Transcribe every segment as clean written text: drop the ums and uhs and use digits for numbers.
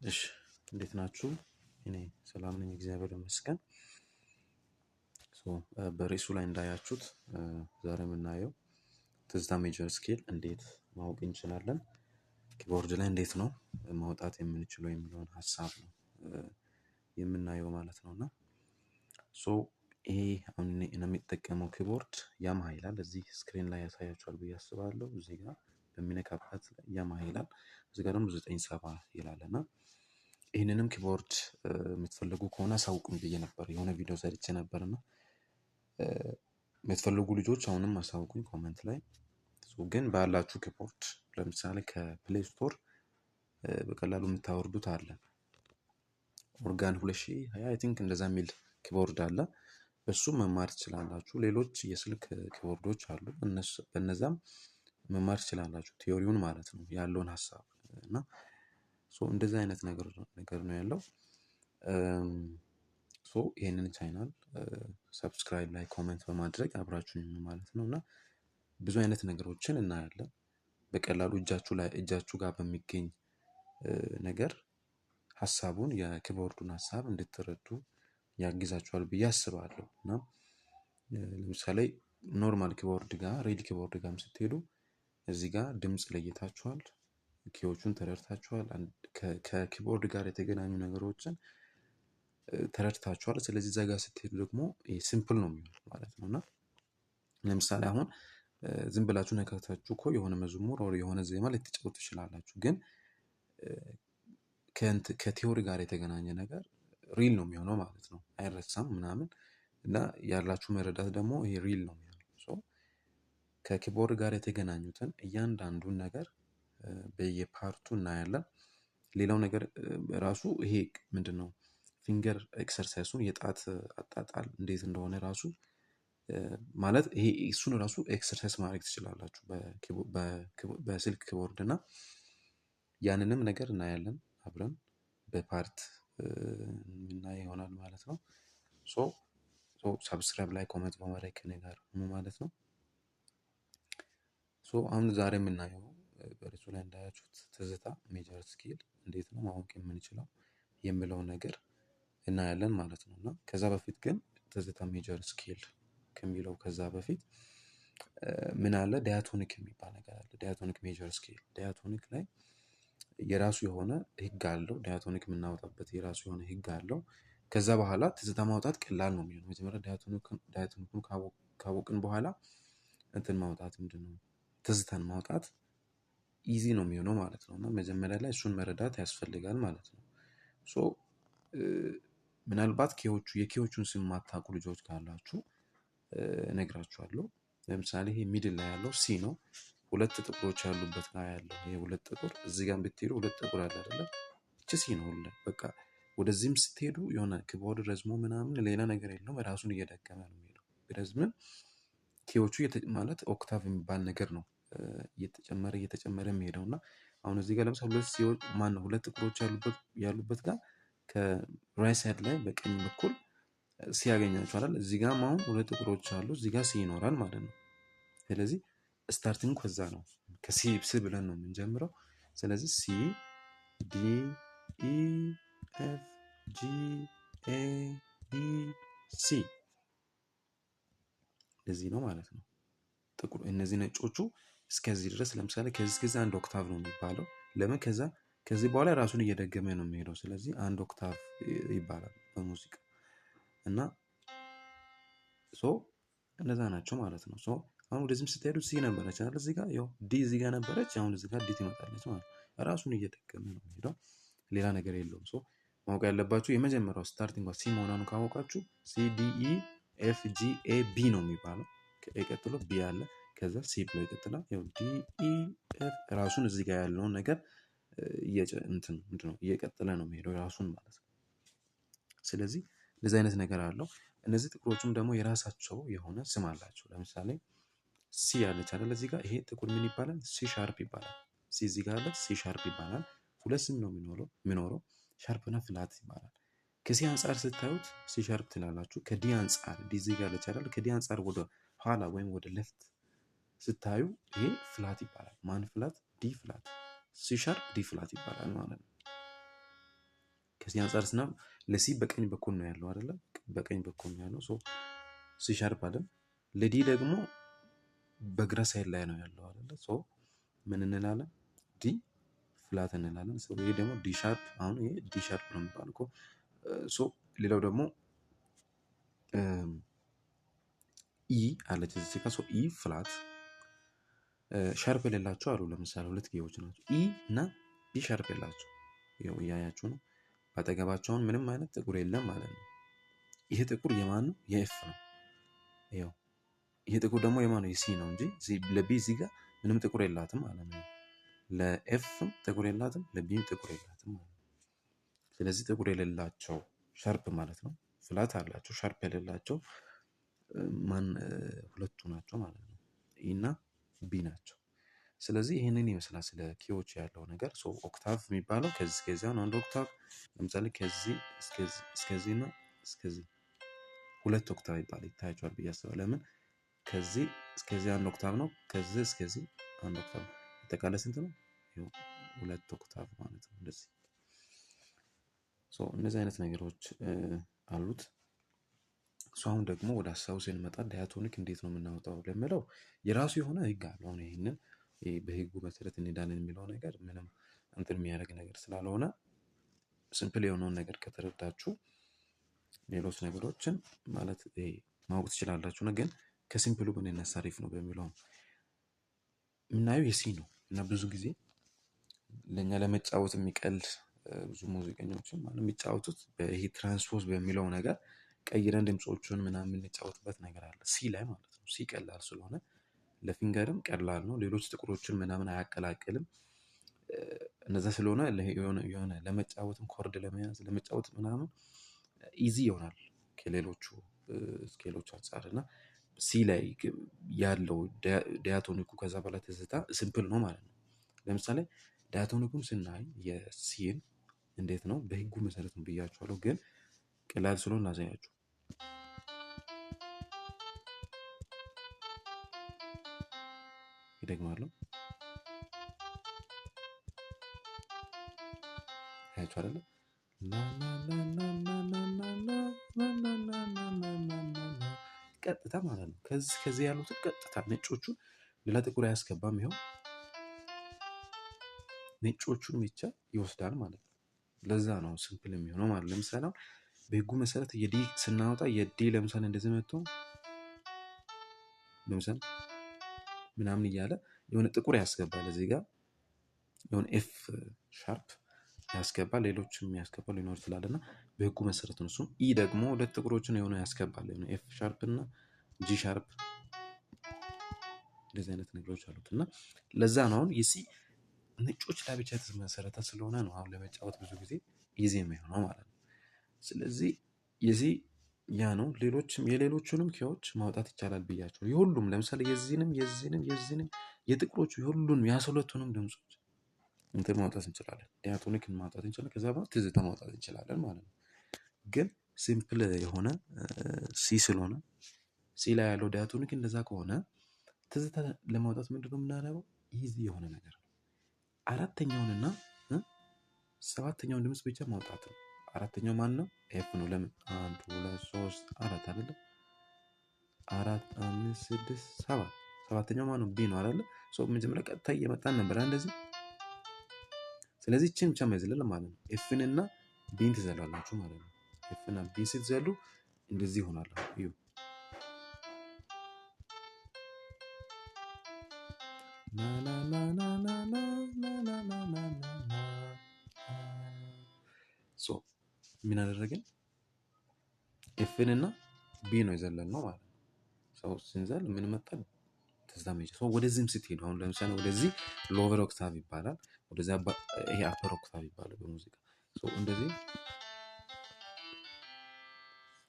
እሺ እንዴት ናችሁ? እኔ ሰላም ነኝ፣ እግዚአብሔር ይመስገን። በርዕሱ ላይ እንዳያችሁት ዛሬ የምናየው ትዝታ ሜጀር ስኬል እንዴት ማወቅ እንችላለን፣ ኪቦርድ ላይ እንዴት ነው ማውጣት የምንችለው የሚለውን ሀሳብ ነው የምናየው ማለት ነው። እና ይሄ አሁን እኔ የሚጠቀመው ኪቦርድ ያማሃ ይላል። እዚህ ስክሪን ላይ ያሳያችኋል ብዬ አስባለሁ። እዚህ ጋር በሚነካበት ያማሃ ይላል፣ እዚህ ጋር ደግሞ 97 ይላል። እና ይህንንም ኪቦርድ የምትፈልጉ ከሆነ አሳውቁኝ ብዬ ነበር፣ የሆነ ቪዲዮ ሰርቼ ነበር። እና የምትፈልጉ ልጆች አሁንም አሳውቁኝ ኮመንት ላይ። ግን ባላችሁ ኪቦርድ ለምሳሌ ከፕሌይ ስቶር በቀላሉ የምታወርዱት አለ፣ ኦርጋን 2020 አይ ቲንክ እንደዛ የሚል ኪቦርድ አለ። በሱ መማር ትችላላችሁ። ሌሎች የስልክ ኪቦርዶች አሉ፣ በነዛም መማር ትችላላችሁ፣ ቲዮሪውን ማለት ነው ያለውን ሀሳብ። እና እንደዚህ አይነት ነገር ነው ያለው። ይሄንን ቻናል ሰብስክራይብ ላይ ኮሜንት በማድረግ አብራችሁኝ ማለት ነው። እና ብዙ አይነት ነገሮችን እናያለን በቀላሉ እጃችሁ ጋር በሚገኝ ነገር ሀሳቡን የኪቦርዱን ሀሳብ እንድትረዱ ያግዛችኋል ብዬ አስባለሁ። እና ለምሳሌ ኖርማል ኪቦርድ ጋር ሬድ ኪቦርድ ጋርም ስትሄዱ እዚህ ጋር ድምፅ ለይታችኋል፣ ኪዎቹን ተረድታችኋል፣ ከኪቦርድ ጋር የተገናኙ ነገሮችን ተረድታችኋል። ስለዚህ እዛ ጋር ስትሄዱ ደግሞ ሲምፕል ነው የሚሆነው ማለት ነው። እና ለምሳሌ አሁን ዝም ብላችሁ ነካክታችሁ እኮ የሆነ መዝሙር ወይ የሆነ ዜማ ልትጫወቱ ትችላላችሁ። ግን ከቲዮሪ ጋር የተገናኘ ነገር ሪል ነው የሚሆነው ማለት ነው፣ አይረሳም ምናምን። እና ያላችሁ መረዳት ደግሞ ይሄ ሪል ነው የሚሆነው። ከኪቦርድ ጋር የተገናኙትን እያንዳንዱን ነገር በየፓርቱ እናያለን። ሌላው ነገር ራሱ ይሄ ምንድነው ፊንገር ኤክሰርሳይሱን የጣት አጣጣል እንዴት እንደሆነ ራሱ ማለት ይሄ እሱን ራሱ ኤክሰርሳይዝ ማድረግ ትችላላችሁ በስልክ ኪቦርድ። እና ያንንም ነገር እናያለን አብረን በፓርት እናይ ይሆናል ማለት ነው። ሰብስክራይብ ላይ ኮሜንት በማድረግ ከኔ ጋር ሁኑ ማለት ነው። አሁን ዛሬ የምናየው በርዕሱ ላይ እንዳያችሁት ትዝታ ሜጀር ስኬል እንዴት ነው ማወቅ የምንችለው የሚለውን ነገር እናያለን ማለት ነው። እና ከዛ በፊት ግን ትዝታ ሜጀር ስኬል ከሚለው ከዛ በፊት ምን አለ፣ ዳያቶኒክ የሚባል ነገር አለ። ዳያቶኒክ ሜጀር ስኬል፣ ዳያቶኒክ ላይ የራሱ የሆነ ህግ አለው። ዳያቶኒክ የምናወጣበት የራሱ የሆነ ህግ አለው። ከዛ በኋላ ትዝታ ማውጣት ቀላል ነው የሚሆነው። መጀመሪያ ዳያቶኒኩን ካወቅን በኋላ እንትን ማውጣት ምንድነው ትዝታን ማውጣት ኢዚ ነው የሚሆነው ማለት ነው። እና መጀመሪያ ላይ እሱን መረዳት ያስፈልጋል ማለት ነው። ምናልባት የኪዎቹን ስም የማታውቁ ልጆች ካላችሁ እነግራችኋለሁ። ለምሳሌ ይሄ ሚድል ላይ ያለው ሲ ነው። ሁለት ጥቁሮች ያሉበት ጋር ያለው ይሄ ሁለት ጥቁር፣ እዚህ ጋር ብትሄዱ ሁለት ጥቁር አለ አይደለ? እቺ ሲ ነው ሁሉ በቃ። ወደዚህም ስትሄዱ የሆነ ኪቦርድ ረዝሞ ምናምን ሌላ ነገር የለውም፣ ራሱን እየደገመ ነው የሚሄደው። ቢረዝምም ኪዎቹ ማለት ኦክታቭ የሚባል ነገር ነው እየተጨመረ የሚሄደው። እና አሁን እዚህ ጋር ለምሳሌ ሁለት ጥቁሮች ያሉበት ጋር ከራይት ሳይድ ላይ በቀኝ በኩል ሲ ያገኛችኋል። እዚህ ጋር አሁን ሁለት ጥቁሮች አሉ፣ እዚህ ጋር ሲ ይኖራል ማለት ነው። ስለዚህ ስታርቲንግ ከዛ ነው፣ ከሲ ብለን ነው የምንጀምረው። ስለዚህ ሲ ዲ ኢ ኤፍ ጂ ኤ ቢ ሲ እንደዚህ ነው ማለት ነው። ጥቁር እነዚህ ነጮቹ እስከዚህ ድረስ ለምሳሌ ከዚህ አንድ ኦክታቭ ነው የሚባለው። ለምን ከዚህ በኋላ ራሱን እየደገመ ነው የሚሄደው። ስለዚህ አንድ ኦክታቭ ይባላል በሙዚቃ። እና እነዛ ናቸው ማለት ነው። አሁን ወደዚህም ስትሄዱ ሲ ነበረች አይደል? እዚህ ጋር ያው ዲ እዚህ ጋር ነበረች፣ አሁን እዚህ ጋር ዲ ትመጣለች ማለት ነው። ራሱን እየደገመ ነው የሚሄደው፣ ሌላ ነገር የለውም። ማወቅ ያለባችሁ የመጀመሪያው ስታርቲንግ ሲ መሆኗን ካወቃችሁ ሲ ዲ ኢ ኤፍ ጂ ኤ ቢ ነው የሚባለው። ከኤ ቀጥሎ ቢ አለ፣ ከዛ ሲ ብሎ ይቀጥላል። ያው ዲ ኢ ኤፍ ራሱን እዚህ ጋር ያለውን ነገር እየቀጠለ ነው የሚሄደው ራሱን ማለት ነው። ስለዚህ እንደዚህ አይነት ነገር አለው። እነዚህ ጥቁሮቹም ደግሞ የራሳቸው የሆነ ስም አላቸው። ለምሳሌ ሲ ያለች አይደል? እዚህ ጋር ይሄ ጥቁር ምን ይባላል? ሲ ሻርፕ ይባላል። ሲ እዚህ ጋር አለ፣ ሲ ሻርፕ ይባላል። ሁለት ስም ነው የሚኖረው፣ ሻርፕ እና ፍላት ይባላል። ከሲ አንጻር ስታዩት ሲ ሻርፕ ትላላችሁ። ከዲ አንጻር ዲ እዚህ ጋር አለች አይደል? ከዲ አንጻር ወደ ኋላ ወይም ወደ ሌፍት ስታዩ ይሄ ፍላት ይባላል። ማን ፍላት? ዲ ፍላት። ሲ ሻርፕ ዲ ፍላት ይባላል ማለት ነው። ከዚህ አንጻር ስናም ለሲ በቀኝ በኩል ነው ያለው አይደለ? በቀኝ በኩል ነው ያለው። ሶ ሲ ሻርፕ አይደል? ለዲ ደግሞ በግራ ሳይድ ላይ ነው ያለው አይደለ? ሶ ምን እንላለን? ዲ ፍላት እንላለን። ሶ ይሄ ደግሞ ዲ ሻርፕ፣ አሁን ይሄ ዲ ሻርፕ ነው የሚባለው እኮ። ሶ ሌላው ደግሞ ኢ አለች እዚህ ጋር። ሶ ኢ ፍላት ሻርፕ የሌላቸው አሉ። ለምሳሌ ሁለት ጌዎች ናቸው፣ ኢ እና ቢ ሻርፕ የላቸው። ይኸው እያያችሁ ነው። ባጠገባቸውን ምንም አይነት ጥቁር የለም ማለት ነው። ይሄ ጥቁር የማን ነው? የኤፍ ነው። ይኸው ይሄ ጥቁር ደግሞ የማን ነው? የሲ ነው እንጂ ለቢ እዚህ ጋር ምንም ጥቁር የላትም ማለት ነው። ለኤፍም ጥቁር የላትም፣ ለቢም ጥቁር የላትም ማለት ነው። ስለዚህ ጥቁር የሌላቸው ሻርፕ ማለት ነው። ፍላት አላቸው፣ ሻርፕ የሌላቸው ማን? ሁለቱ ናቸው ማለት ነው። ኢ እና ቢ ናቸው። ስለዚህ ይህንን ይመስላል ስለ ኪዎች ያለው ነገር። ሶ ኦክታቭ የሚባለው ከዚህ እስከዚህ ነው። አንድ ኦክታቭ ለምሳሌ ከዚህ እስከዚህ እና እስከዚህ ሁለት ኦክታቭ ይባላል። ይታያቸዋል ብዬ አስባለሁ። ለምን? ከዚህ እስከዚህ አንድ ኦክታቭ ነው፣ ከዚህ እስከዚህ አንድ ኦክታቭ። አጠቃላይ ስንት ነው? ሁለት ኦክታቭ ማለት ነው። እንደዚህ እነዚህ አይነት ነገሮች አሉት። አሁን ደግሞ ወደ ሀሳቡ ስንመጣ ዳያቶኒክ እንዴት ነው የምናወጣው ለሚለው የራሱ የሆነ ህግ አለው። አሁን ይህንን በህጉ መሰረት እንሄዳለን የሚለው ነገር ምንም እንትን የሚያደርግ ነገር ስላልሆነ ሲምፕል የሆነውን ነገር ከተረዳችሁ ሌሎች ነገሮችን ማለት ማወቅ ትችላላችሁ። ግን ከሲምፕሉ ብንነሳ አሪፍ ነው በሚለው የምናየው የሲ ነው እና ብዙ ጊዜ ለእኛ ለመጫወት የሚቀል ብዙ ሙዚቀኞችን ማለት የሚጫወቱት ይሄ ትራንስፖዝ በሚለው ነገር ቀይረን ድምፆቹን ምናምን የምንጫወትበት ነገር አለ ሲ ላይ ማለት ነው። ሲ ቀላል ስለሆነ ለፊንገርም ቀላል ነው። ሌሎች ጥቁሮችን ምናምን አያቀላቅልም። እነዛ ስለሆነ የሆነ ለመጫወትም ኮርድ ለመያዝ ለመጫወት ምናምን ኢዚ ይሆናል ከሌሎቹ ስኬሎች አንጻር እና ሲ ላይ ያለው ዳያቶኒኩ ከዛ በላይ ትዝታ ሲምፕል ነው ማለት ነው። ለምሳሌ ዳያቶኒኩን ስናይ የሲን እንዴት ነው በህጉ መሰረት ነው ብያችኋለሁ፣ ግን ቀላል ስለሆነ ላሳያችሁ። ይደግማለሁ ያችሁ አይደለ? ቀጥታ ማለት ነው። ከዚህ ያሉትን ቀጥታ ነጮቹን ሌላ ጥቁር አያስገባም። ይኸው ነጮቹን ብቻ ይወስዳል ማለት ነው። ለዛ ነው ሲምፕል የሚሆነው ማለት ነው። ለምሳሌ በህጉ መሰረት የዲ ስናወጣ የዲ ለምሳሌ እንደዚህ መጥቶ ለምሳሌ ምናምን እያለ የሆነ ጥቁር ያስገባል። እዚህ ጋር የሆነ ኤፍ ሻርፕ ያስገባል፣ ሌሎችም ያስገባል ሊኖር ይችላል እና በህጉ መሰረት ነው። እሱም ኢ ደግሞ ሁለት ጥቁሮችን የሆነ ያስገባል፣ የሆነ ኤፍ ሻርፕ እና ጂ ሻርፕ እንደዚህ አይነት ነገሮች አሉት እና ለዛ ነው አሁን የሲ ነጮች ላይ ብቻ የተመሰረተ ስለሆነ ነው አሁን ለመጫወት ብዙ ጊዜ ኢዚ የሚሆነው ማለት ነው። ስለዚህ የዚህ ያ ነው። የሌሎቹንም ኪዎች ማውጣት ይቻላል ብያቸው የሁሉም ለምሳሌ የዚህንም የጥቁሮቹ የሁሉንም ያስሁለቱንም ድምጾች እንትን ማውጣት እንችላለን። ዳያቶኒክን ማውጣት እንችላለን። ከዛ በኋላ ትዝታ ማውጣት እንችላለን ማለት ነው። ግን ሲምፕል የሆነ ሲ ስለሆነ ሲ ላይ ያለው ዳያቶኒክ እንደዛ ከሆነ ትዝታ ለማውጣት ምንድነው የምናደርገው? ኢዚ የሆነ ነገር ነው። አራተኛውንና ሰባተኛውን ድምጽ ብቻ ማውጣት ነው። አራተኛው ማን ነው? ኤፍ ነው። ለምን? 1 2 3 4 አይደለ? 4 5 6 7 ሰባተኛው ማን ነው? ቢ ነው አይደለ? መጀመሪያ ቀጥታ እየመጣን ነበር እንደዚህ። ስለዚህ እቺን ብቻ መዝለል ማለት ነው። ኤፍን እና ቢን ትዘላላችሁ ማለት ነው። ኤፍ እና ቢ ስትዘሉ እንደዚህ ይሆናል። እዩ ና ና ና ና ና ና ና ና ና ና ምን አደረገን? ኤፍን እና ቢ ነው የዘለል ነው ማለት ነው። ስንዘል ምን መጣን? ተዛመጀ። ወደዚህም ስትሄዱ አሁን ለምሳሌ ወደዚህ ሎቨር ኦክታቭ ይባላል፣ ወደዚህ ይሄ አፐር ኦክታቭ ይባላል በሙዚቃ። እንደዚህ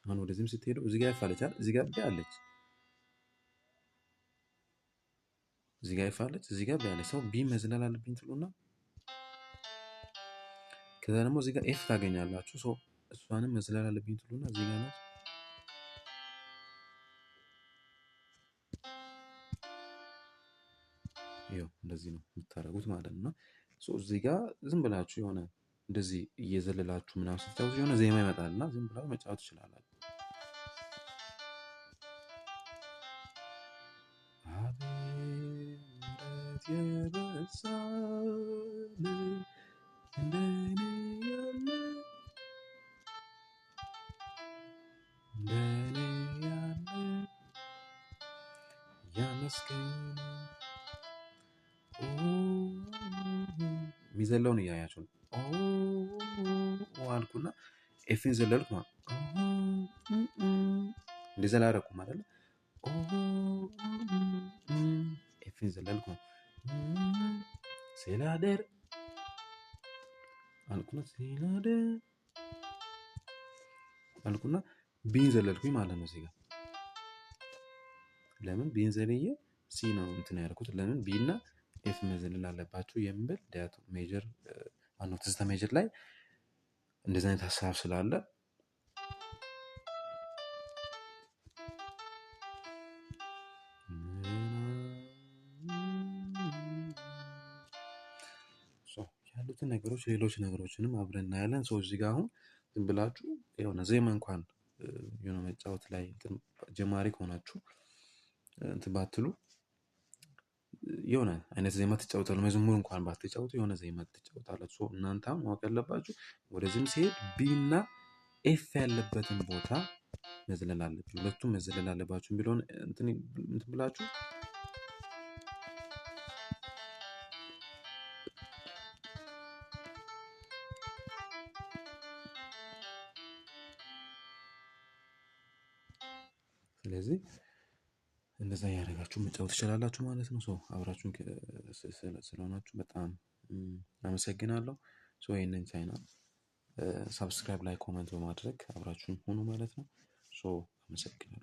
አሁን ወደዚህም ስትሄዱ እዚህ ጋር ይፋለቻል፣ እዚህ ጋር ቢ አለች፣ እዚህ ጋር ይፋለች፣ እዚህ ጋር ቢ አለች። ቢ መዝለል አለብኝ ትሉና ከዛ ደግሞ እዚህ ጋር ኤፍ ታገኛላችሁ። እሷንም መዝለል አለብኝ ትሉና እዚህ ጋር ናት። ይኸው እንደዚህ ነው የምታደርጉት ማለት ነው። እዚህ ጋር ዝም ብላችሁ የሆነ እንደዚህ እየዘለላችሁ ምናምን ስትጫወቱ የሆነ ዜማ ይመጣልና ዝም ብላችሁ መጫወት ትችላላችሁ። አቤት የበዛልህ እንደኔ ያለ እንደኔ ያለ ያመስገን። የሚዘለውን እያያችሁ ነው። አልኩና ኤፍን ዘለልኩ ማለት እንደዛ ላደረኩ ማለት ነው። ኤፍን ዘለልኩ ሴላደር አልኩና ሴላደር አልኩና ቢን ዘለልኩኝ ማለት ነው። እዚህ ጋር ለምን ቢን ዘልዬ ሲ ነው እንትን ያልኩት? ለምን ቢ እና ኤፍ መዘለል አለባቸው የሚል ዳያቶ ሜጀር አኖ ትዝታ ሜጀር ላይ እንደዚህ አይነት ሀሳብ ስላለ ያሉትን ነገሮች ሌሎች ነገሮችንም አብረን እናያለን። ሰው እዚህ ጋር አሁን ዝም ብላችሁ የሆነ ዜማ እንኳን የሆነ መጫወት ላይ ጀማሪ ከሆናችሁ እንትን ባትሉ የሆነ አይነት ዜማ ትጫወታሉ። መዝሙር እንኳን ባትጫወቱ የሆነ ዜማ ትጫወታላችሁ። እናንተ አሁን ማወቅ ያለባችሁ ወደዚህም ሲሄድ ቢ እና ኤፍ ያለበትን ቦታ መዝለል አለብኝ። ሁለቱም መዝለል አለባችሁ የሚለውን እንትን ብላችሁ ስለዚህ እንደዛ ያደርጋችሁ መጫወት ትችላላችሁ ማለት ነው። ሶ አብራችሁን ስለሆናችሁ በጣም አመሰግናለሁ። ሶ ይሄንን ቻናል ሰብስክራይብ ላይ ኮሜንት በማድረግ አብራችሁን ሁኑ ማለት ነው። ሶ አመሰግናለሁ።